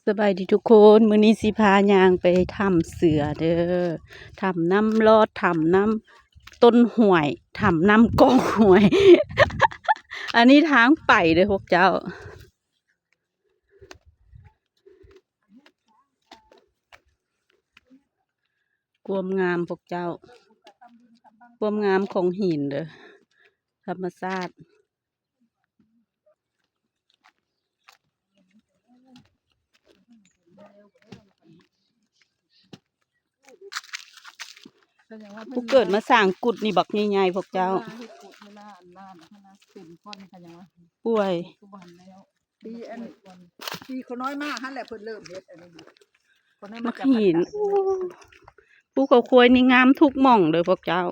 สบายดีทุกคนมื้อนี้สิพาย่างไปถ้ำเสือเด้อถ้ำน้ำลอดถ้ำน้ำต้นห้วยถ้ำน้ำกองห้วย อันนี้ทางไปเด้อพวกเจ้าความงามพวกเจ้าความงามของหินเด้อธรรมชาติผู้เกิดมาสร้างกุดนี่บักใหญ่ๆพวกเจ้าป่วยปีเขาน้อยมากฮะแหละเพิ่นเริ่มเฮ็ดอันนี้มักหินภูเขาควายนี่งามทุกหม่องเลยพวกเจ้า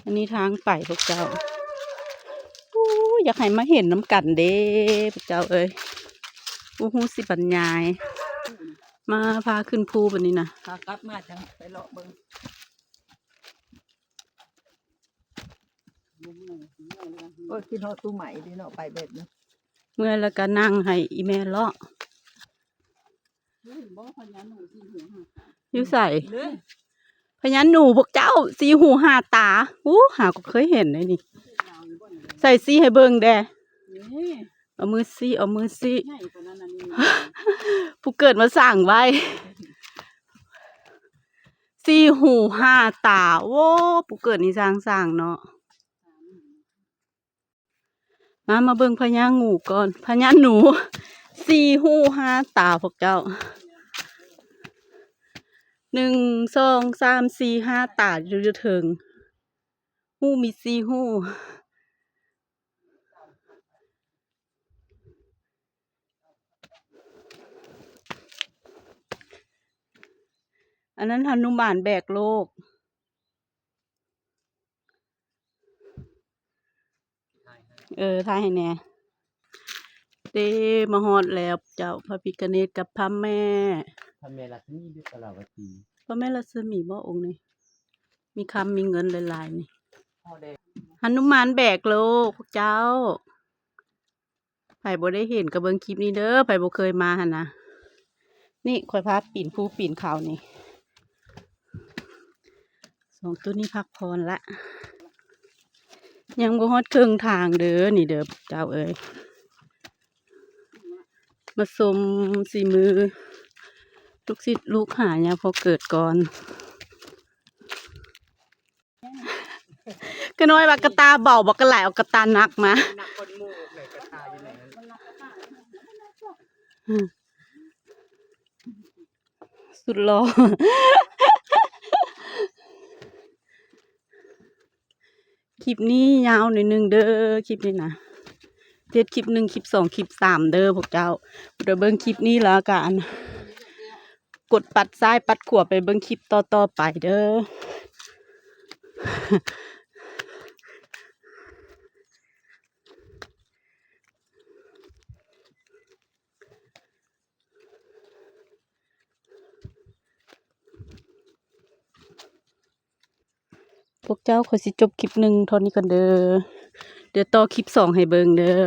อันนี้ทางไปพวกเจ้าอยากให้มาเห็นน้ำกันเด้พวกเจ้าเอ้ยฮู้สิบรรยายมาพาขึ้นภูแบบนี้นะพากลับมาจังไปเลาะเบิ่งโอ้ยพี่น้องตู้ใหม่พี่น้องไปเบ็ดนะเมื่อแล้วก็นั่งให้อีแม่เลาะอยู่ใส่พญาหนูพวกเจ้าสีหูหาตาหาก็เคยเห็นเลยนี่ใส่สีให้เบิ่งแด่เอามือซีผู้เกิดมาสั่งไว้สีหูห้าตาโว้ผู้เกิดนี่สร้างเนาะมาเบิ่งพญางูก่อนพญาหนูสีหูห้าตาพวกเจ้า1 2 3 4 5ตาอยู่ถึงหูมี4หูอันนั้นหนุมานแบกโลกทายให้แน่เต้มาฮอดแล้วเจ้าพระพิฆเนศกับพระแม่ลักษมีด้วยตลอดวันปีพระแม่ลักษมีบ่องค์นี้มีคำมีเงินหลายๆนี่หนุมานแบกโลกเจ้าไผบ่ได้เห็นก็เบิ่งคลิปนี้เด้อไผบ่เคยมาหั่นนะนี่ข่อยพาปีนภูปีนเขานี่2ตัวนี้พักพรละยังบ่ฮอดครึ่งทางเด้อนี่เด้อเจ้าเอ้ยมาชมสีมือลูกศิษย์ลูกหาเนี่ยพอเกิดก่อนก็น้อยบักกะตาเบาบักกะหลายเอากะตานักมาสุดหล่อคลิปนี้ยาวหน่อยนึงเด้อคลิปนี้นะเฮ็ดคลิป1คลิป2คลิป3เด้อพวกเจ้าเดี๋ยวเบิ่งคลิปนี้แล้วกันกดปัดซ้ายปัดขวาไปเบิ่งคลิปต่อไปเด้อพวกเจ้าขอสิจบคลิป1เท่านี้ก่อนเด้อเดี๋ยวต่อคลิป2ให้เบิ่งเด้อ